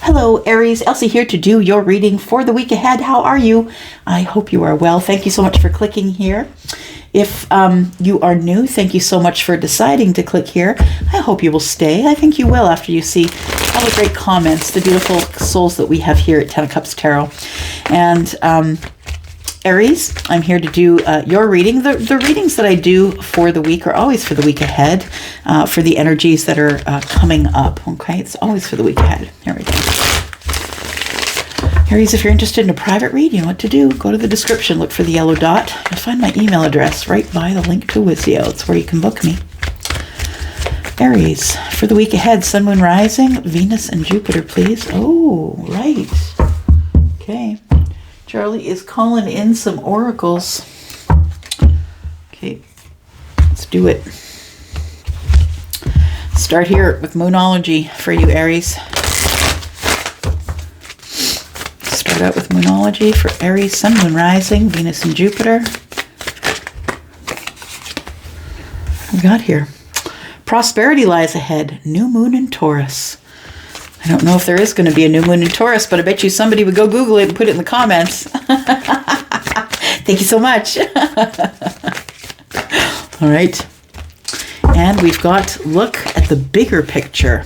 Hello, Aries. Elsie here to do your reading for the week ahead. How are you? I hope you are well. Thank you so much for clicking here. If you are new, thank you so much for deciding to click here. I hope you will stay. I think you will after you see all the great comments, the beautiful souls that we have here at Ten of Cups Tarot. And Aries, I'm here to do your reading. The readings that I do for the week are always for the week ahead, for the energies that are coming up, okay? It's always for the week ahead. Here we go. Aries, if you're interested in a private read, you know what to do. Go to the description, look for the yellow dot. You'll find my email address right by the link to Wizio. It's where you can book me. Aries, for the week ahead, Sun, Moon, Rising, Venus, and Jupiter, please. Oh, right. Okay. Charlie is calling in some oracles. Okay, let's do it. Start here with Moonology for you, Aries. Start out with Moonology for Aries, Sun, Moon, Rising, Venus, and Jupiter. What have we got here? Prosperity lies ahead. New moon in Taurus. I don't know if there is going to be a new moon in Taurus, but I bet you somebody would go Google it and put it in the comments. Thank you so much. All right. And we've got look at the bigger picture.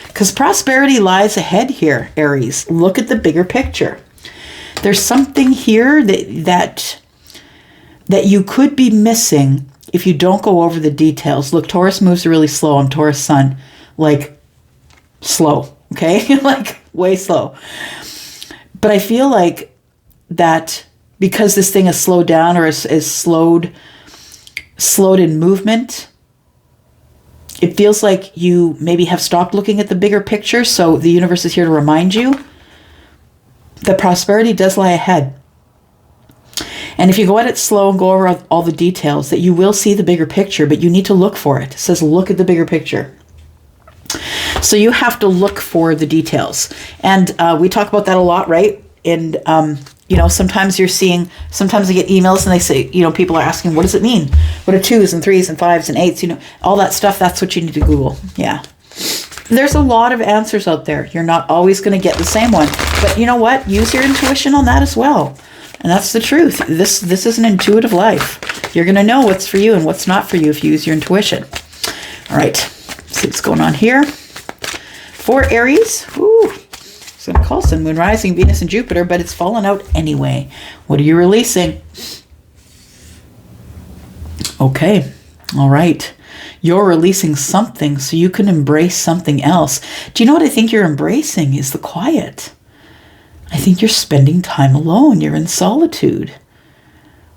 Because prosperity lies ahead here, Aries. Look at the bigger picture. There's something here that you could be missing if you don't go over the details. Look, Taurus moves really slow. I'm Taurus Sun. Like, slow. Okay? Like, way slow. But I feel like that because this thing is slowed down or is slowed in movement, it feels like you maybe have stopped looking at the bigger picture. So the universe is here to remind you that prosperity does lie ahead. And if you go at it slow and go over all the details, that you will see the bigger picture, but you need to look for it. It says, look at the bigger picture. So you have to look for the details. And we talk about that a lot, right? And, you know, sometimes I get emails and they say, you know, people are asking, what does it mean? What are 2s and 3s and 5s and 8s? You know, all that stuff, that's what you need to Google. Yeah. There's a lot of answers out there. You're not always going to get the same one. But you know what? Use your intuition on that as well. And that's the truth. This is an intuitive life. You're going to know what's for you and what's not for you if you use your intuition. All right. Let's see what's going on here. For Aries, it's going to call Sun, Moon, Rising, Venus, and Jupiter, but it's fallen out anyway. What are you releasing? Okay, all right. You're releasing something so you can embrace something else. Do you know what I think you're embracing is the quiet. I think you're spending time alone. You're in solitude.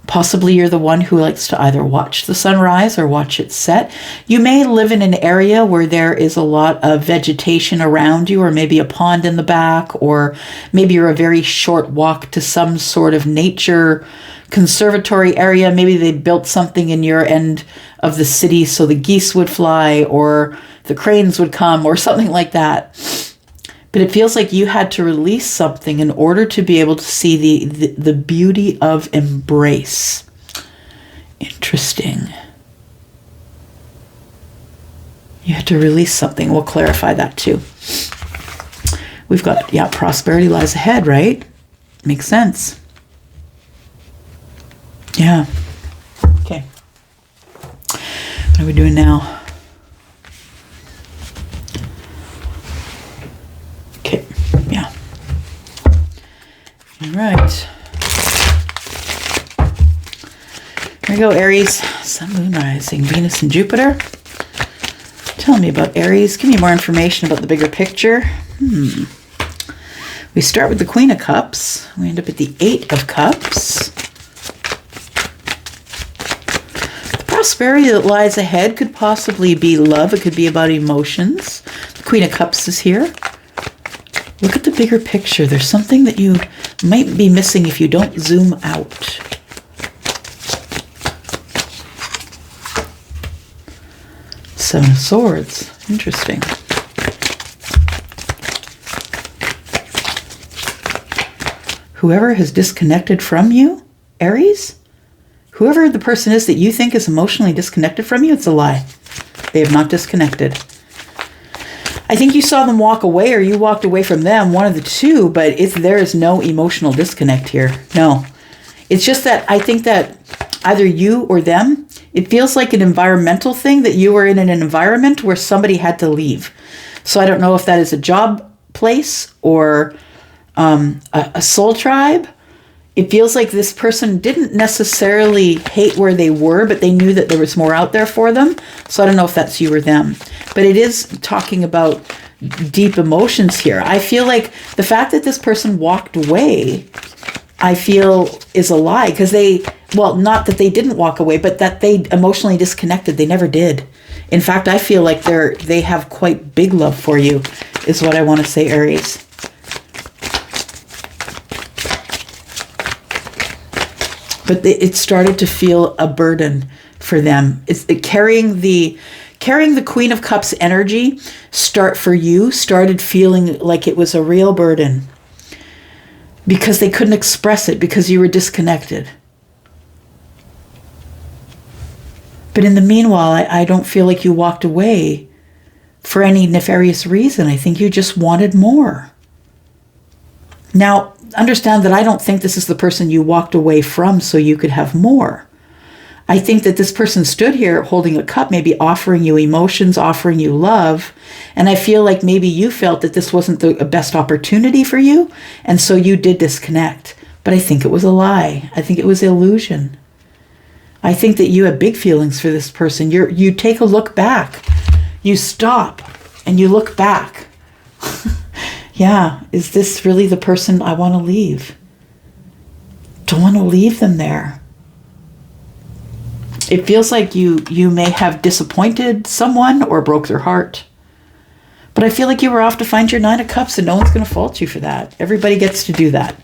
Possibly you're the one who likes to either watch the sunrise or watch it set. You may live in an area where there is a lot of vegetation around you, or maybe a pond in the back, or maybe you're a very short walk to some sort of nature conservatory area. Maybe they built something in your end of the city so the geese would fly or the cranes would come or something like that. But it feels like you had to release something in order to be able to see the beauty of embrace. Interesting. You had to release something. We'll clarify that too. We've got, yeah, prosperity lies ahead, right? Makes sense. Yeah. Okay. What are we doing now? Yeah. All right. Here we go, Aries. Sun, Moon, Rising, Venus, and Jupiter. Tell me about Aries. Give me more information about the bigger picture. We start with the Queen of Cups. We end up at the 8 of Cups. The prosperity that lies ahead could possibly be love. It could be about emotions. The Queen of Cups is here. Look at the bigger picture. There's something that you might be missing if you don't zoom out. Seven of Swords. Interesting. Whoever has disconnected from you, Aries, whoever the person is that you think is emotionally disconnected from you, it's a lie. They have not disconnected. I think you saw them walk away, or you walked away from them, one of the two, but there is no emotional disconnect here. No. It's just that I think that either you or them, it feels like an environmental thing, that you were in an environment where somebody had to leave. So I don't know if that is a job place or a soul tribe. It feels like this person didn't necessarily hate where they were, but they knew that there was more out there for them. So I don't know if that's you or them. But it is talking about deep emotions here. I feel like the fact that this person walked away, I feel is a lie. Because not that they didn't walk away, but that they emotionally disconnected. They never did. In fact, I feel like they have quite big love for you, is what I want to say, Aries. But it started to feel a burden for them. Carrying the Queen of Cups energy started feeling like it was a real burden. Because they couldn't express it, because you were disconnected. But in the meanwhile, I don't feel like you walked away for any nefarious reason. I think you just wanted more. Now, understand that I don't think this is the person you walked away from so you could have more. I think that this person stood here holding a cup, maybe offering you emotions, offering you love. And I feel like maybe you felt that this wasn't the best opportunity for you. And so you did disconnect. But I think it was a lie. I think it was illusion. I think that you have big feelings for this person. You take a look back. You stop and you look back. Yeah, is this really the person I want to leave? Don't want to leave them there. It feels like you may have disappointed someone or broke their heart. But I feel like you were off to find your Nine of Cups, and no one's going to fault you for that. Everybody gets to do that.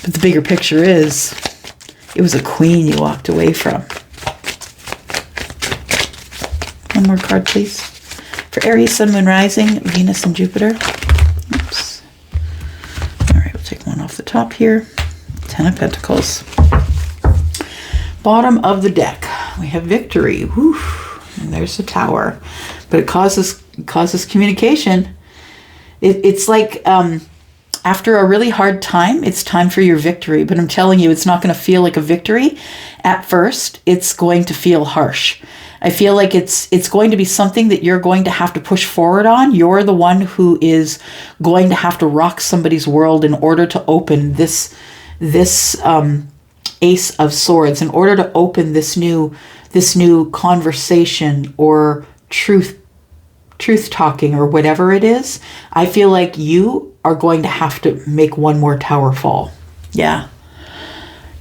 But the bigger picture is, it was a queen you walked away from. One more card, please. For Aries, Sun, Moon, Rising, Venus, and Jupiter. Oops. All right, we'll take one off the top here. 10 of Pentacles. Bottom of the deck, we have Victory. Whew. And there's the Tower. But it causes communication. It's like after a really hard time, it's time for your victory. But I'm telling you, it's not going to feel like a victory. At first, it's going to feel harsh. I feel like it's going to be something that you're going to have to push forward on. You're the one who is going to have to rock somebody's world in order to open this Ace of Swords, in order to open this new conversation or truth talking or whatever it is. I feel like you are going to have to make one more tower fall. Yeah.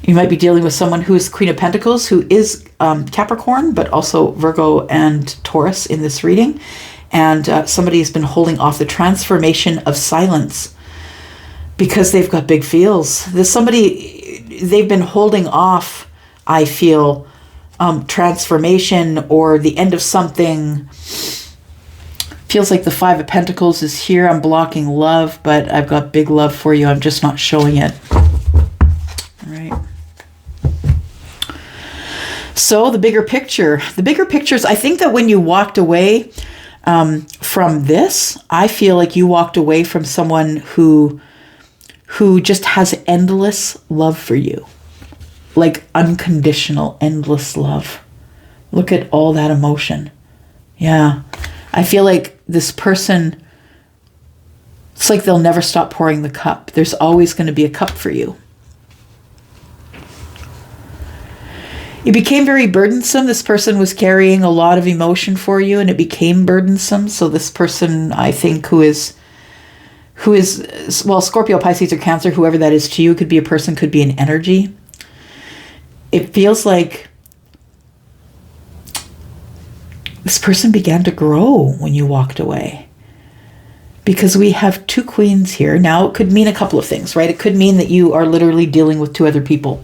You might be dealing with someone who is Queen of Pentacles, who is Capricorn, but also Virgo and Taurus in this reading. And somebody has been holding off the transformation of silence because they've got big feels. They've been holding off, I feel, transformation or the end of something. Feels like the Five of Pentacles is here. I'm blocking love, but I've got big love for you. I'm just not showing it. All right. So the bigger picture is, I think that when you walked away from this, I feel like you walked away from someone who just has endless love for you, like unconditional, endless love. Look at all that emotion. Yeah. I feel like this person, it's like they'll never stop pouring the cup. There's always going to be a cup for you. It became very burdensome. This person was carrying a lot of emotion for you, and it became burdensome. So this person, I think, who is, well, Scorpio, Pisces, or Cancer, whoever that is to you, could be a person, could be an energy. It feels like this person began to grow when you walked away. Because we have two queens here. Now, it could mean a couple of things, right? It could mean that you are literally dealing with two other people.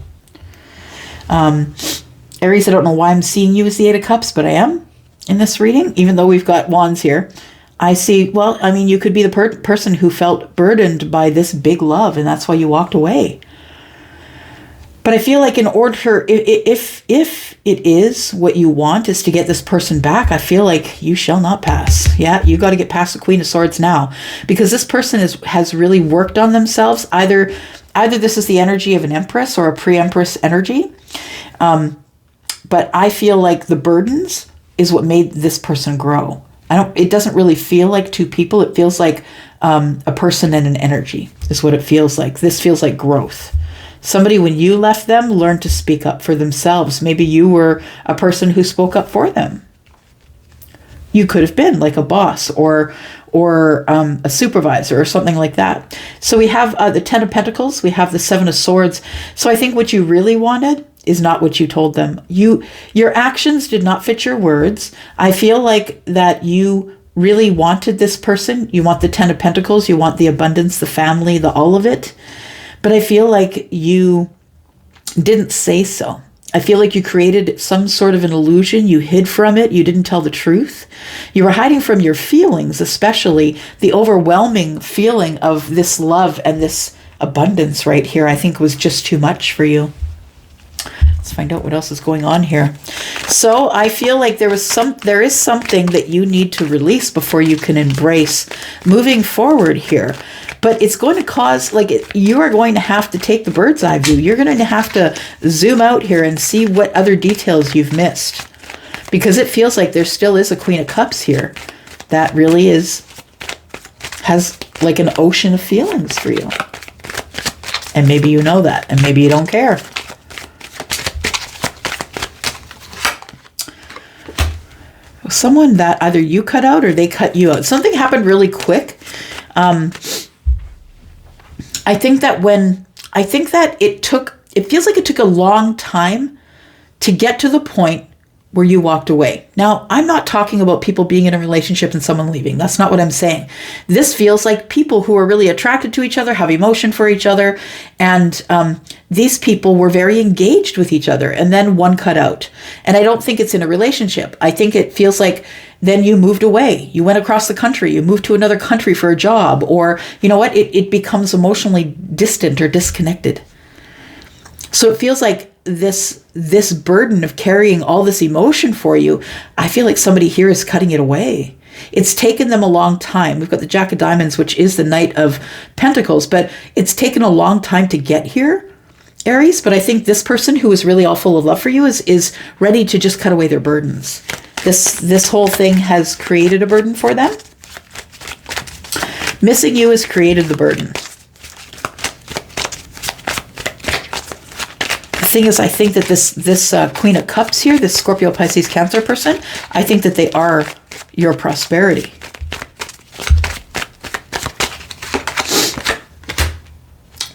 Aries, I don't know why I'm seeing you as the Eight of Cups, but I am in this reading, even though we've got wands here. I see, well, I mean, you could be the person who felt burdened by this big love, and that's why you walked away. But I feel like in order, if it is what you want is to get this person back, I feel like you shall not pass. Yeah, you got to get past the Queen of Swords now, because this person has really worked on themselves. Either this is the energy of an Empress or a pre-Empress energy. But I feel like the burdens is what made this person grow. It doesn't really feel like two people. It feels like a person and an energy is what it feels like. This feels like growth. Somebody, when you left them, learned to speak up for themselves. Maybe you were a person who spoke up for them. You could have been like a boss or a supervisor or something like that. So we have the Ten of Pentacles. We have the Seven of Swords. So I think what you really wanted is not what you told them. Your actions did not fit your words. I feel like that you really wanted this person. You want the Ten of Pentacles. You want the abundance, the family, the all of it. But I feel like you didn't say so. I feel like you created some sort of an illusion. You hid from it. You didn't tell the truth. You were hiding from your feelings, especially the overwhelming feeling of this love and this abundance right here, I think was just too much for you. Let's find out what else is going on here. So I feel like there is something that you need to release before you can embrace moving forward here. But it's going to cause, you are going to have to take the bird's eye view. You're going to have to zoom out here and see what other details you've missed. Because it feels like there still is a Queen of Cups here that really has like an ocean of feelings for you. And maybe you know that, and maybe you don't care. Someone that either you cut out or they cut you out. Something happened really quick. I think that it feels like it took a long time to get to the point where you walked away. Now, I'm not talking about people being in a relationship and someone leaving. That's not what I'm saying. This feels like people who are really attracted to each other, have emotion for each other, and these people were very engaged with each other, and then one cut out. And I don't think it's in a relationship. I think it feels like then you moved away. You went across the country. You moved to another country for a job, or you know what? It becomes emotionally distant or disconnected. So it feels like this burden of carrying all this emotion for you, I feel like somebody here is cutting it away. It's taken them a long time. We've got the Jack of Diamonds, which is the Knight of Pentacles, but it's taken a long time to get here, Aries. But I think this person who is really all full of love for you is ready to just cut away their burdens. This whole thing has created a burden for them. Missing you has created the burden. The thing is, I think that this Queen of Cups here, this Scorpio, Pisces, Cancer person, I think that they are your prosperity.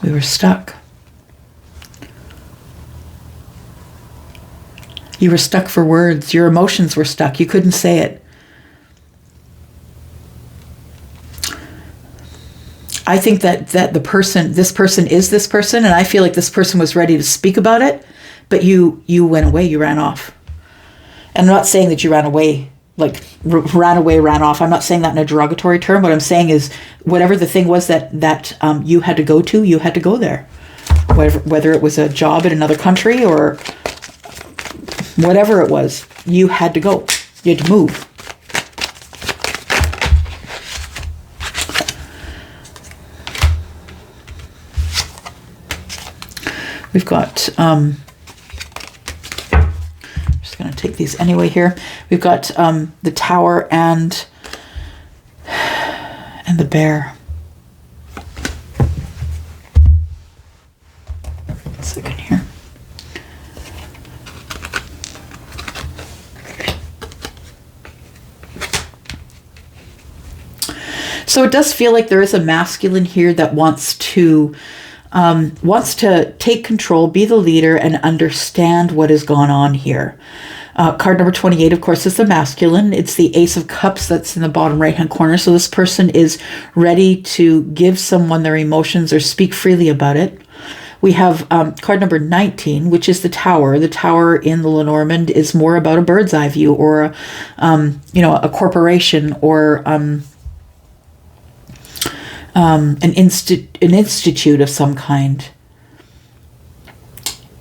We were stuck. You were stuck for words. Your emotions were stuck. You couldn't say it. I think that this person is this person, and I feel like this person was ready to speak about it, but you went away, you ran off. And I'm not saying that you ran away, ran off. I'm not saying that in a derogatory term. What I'm saying is whatever the thing was that you had to go to, you had to go there. Whether it was a job in another country or whatever it was, you had to go. You had to move. We've got, I'm just going to take these anyway here. We've got the Tower and the Bear. One second here. So it does feel like there is a masculine here that wants to take control, be the leader, and understand what has gone on here. Card number 28, of course, is the masculine. It's the Ace of Cups that's in the bottom right-hand corner. So this person is ready to give someone their emotions or speak freely about it. We have card number 19, which is the Tower. The Tower in the Lenormand is more about a bird's eye view, or a corporation, or an institute of some kind.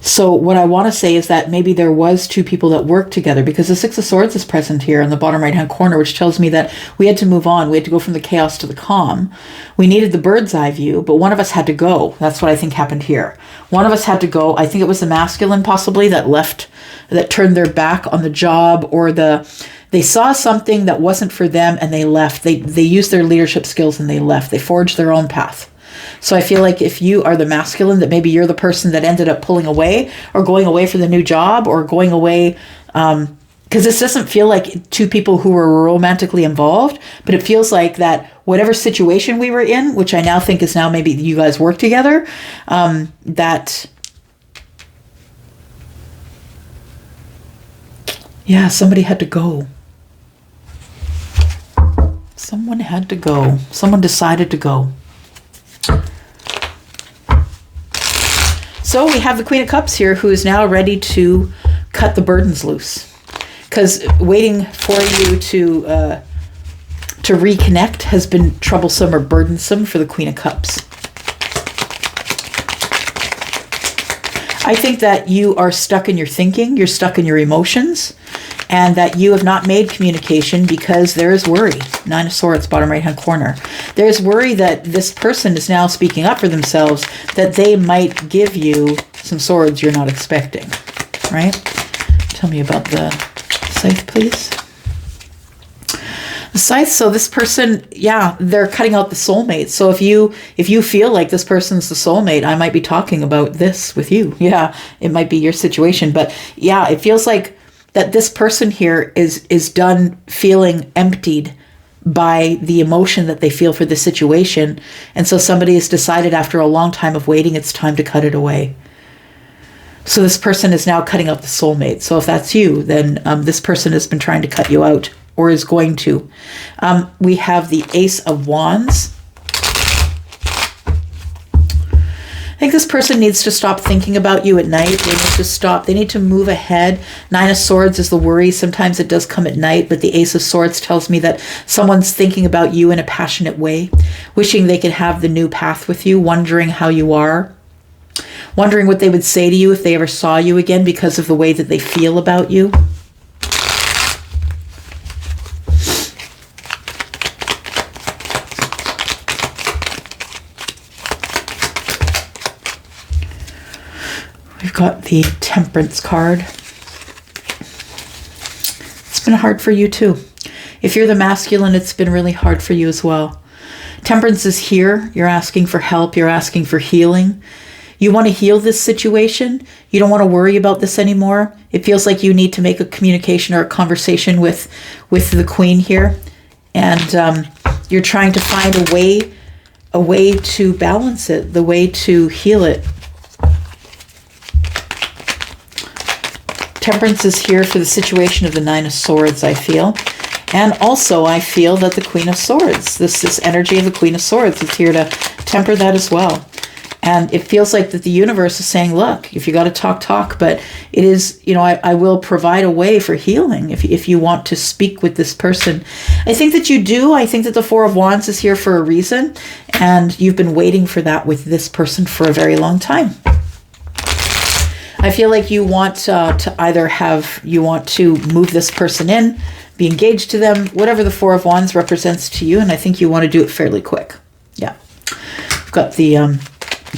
So what I want to say is that maybe there was two people that worked together, because the Six of Swords is present here in the bottom right-hand corner, which tells me that we had to move on. We had to go from the chaos to the calm. We needed the bird's eye view, but one of us had to go. That's what I think happened here. One of us had to go. I think it was the masculine possibly that left, that turned their back on the job, or they saw something that wasn't for them and they left. They used their leadership skills and they left. They forged their own path. So I feel like if you are the masculine, that maybe you're the person that ended up pulling away or going away for the new job or going away, because this doesn't feel like two people who were romantically involved, but it feels like that whatever situation we were in, which I now think is now maybe you guys work together, that, yeah, somebody had to go. Someone had to go. Someone decided to go. So we have the Queen of Cups here, who is now ready to cut the burdens loose. Because waiting for you to reconnect has been troublesome or burdensome for the Queen of Cups. I think that you are stuck in your thinking, you're stuck in your emotions, and that you have not made communication because there is worry. Nine of Swords, bottom right-hand corner. There's worry that this person is now speaking up for themselves, that they might give you some swords you're not expecting, right? Tell me about the scythe, please. The scythe, so this person, yeah, they're cutting out the soulmate. So if you feel like this person's the soulmate, I might be talking about this with you. Yeah, it might be your situation. But yeah, it feels like that this person here is done feeling emptied by the emotion that they feel for the situation. And so somebody has decided after a long time of waiting, it's time to cut it away. So this person is now cutting out the soulmate. So if that's you, then this person has been trying to cut you out, or is going to. We have the Ace of Wands. I think this person needs to stop thinking about you at night. They need to stop. They need to move ahead. Nine of Swords is the worry. Sometimes it does come at night, but the Ace of Swords tells me that someone's thinking about you in a passionate way, wishing they could have the new path with you, wondering how you are, wondering what they would say to you if they ever saw you again because of the way that they feel about you. We've got the Temperance card. It's been hard for you too. If you're the masculine, it's been really hard for you as well. Temperance is here. You're asking for help. You're asking for healing. You want to heal this situation. You don't want to worry about this anymore. It feels like you need to make a communication or a conversation with the Queen here. And you're trying to find a way to balance it, the way to heal it. Temperance is here for the situation of the Nine of Swords, I feel. And also I feel that the Queen of Swords, this energy of the Queen of Swords is here to temper that as well. And it feels like that the universe is saying, look, if you got to talk, but it is, you know, I will provide a way for healing if you want to speak with this person. I think that you do. I think that the Four of Wands is here for a reason. And you've been waiting for that with this person for a very long time. I feel like you want you want to move this person in, be engaged to them, whatever the Four of Wands represents to you, and I think you want to do it fairly quick. Yeah. I've got the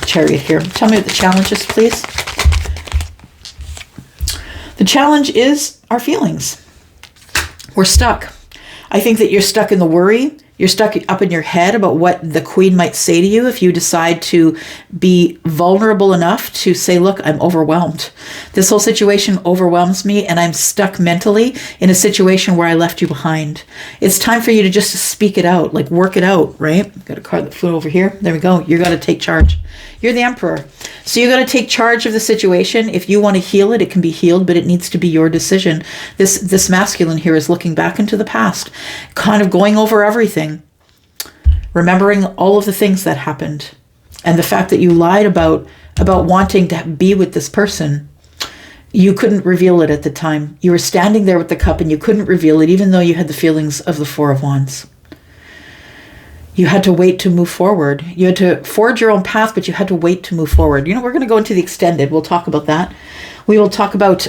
Chariot here. Tell me what the challenge is, please. The challenge is our feelings. We're stuck. I think that you're stuck in the worry. You're stuck up in your head about what the Queen might say to you if you decide to be vulnerable enough to say, look, I'm overwhelmed. This whole situation overwhelms me and I'm stuck mentally in a situation where I left you behind. It's time for you to just speak it out, like work it out, right? Got a card that flew over here. There we go. You got to take charge. You're the Emperor. So you got to take charge of the situation. If you want to heal it, it can be healed, but it needs to be your decision. This masculine here is looking back into the past, kind of going over everything, remembering all of the things that happened and the fact that you lied about wanting to be with this person. You couldn't reveal it at the time. You were standing there with the cup and you couldn't reveal it, even though you had the feelings of the Four of Wands. You had to wait to move forward. You had to forge your own path, but you had to wait to move forward. You know, we're going to go into the extended. We'll talk about that. We will talk about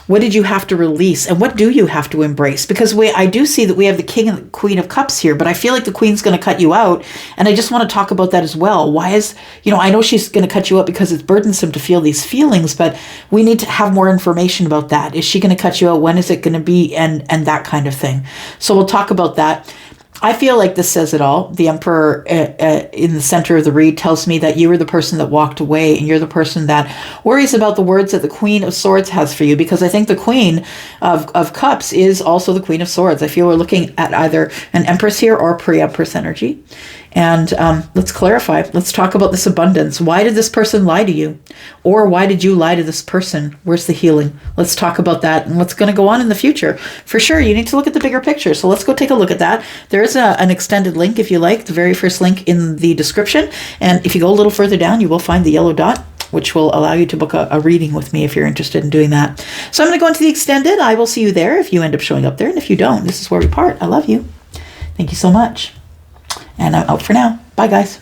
what did you have to release and what do you have to embrace? Because I do see that we have the King and the Queen of Cups here, but I feel like the Queen's going to cut you out. And I just want to talk about that as well. Why is, I know she's going to cut you out because it's burdensome to feel these feelings, but we need to have more information about that. Is she going to cut you out? When is it going to be? And that kind of thing. So we'll talk about that. I feel like this says it all. The Emperor in the center of the read tells me that you were the person that walked away, and you're the person that worries about the words that the Queen of Swords has for you, because I think the Queen of Cups is also the Queen of Swords. I feel we're looking at either an Empress here or pre-Empress energy. And let's clarify. Let's talk about this abundance. Why did this person lie to you? Or why did you lie to this person? Where's the healing? Let's talk about that and what's going to go on in the future. For sure, you need to look at the bigger picture. So let's go take a look at that. There is an extended link, if you like, the very first link in the description. And if you go a little further down, you will find the yellow dot, which will allow you to book a reading with me if you're interested in doing that. So I'm going to go into the extended. I will see you there if you end up showing up there. And if you don't, this is where we part. I love you. Thank you so much. And I'm out for now. Bye, guys.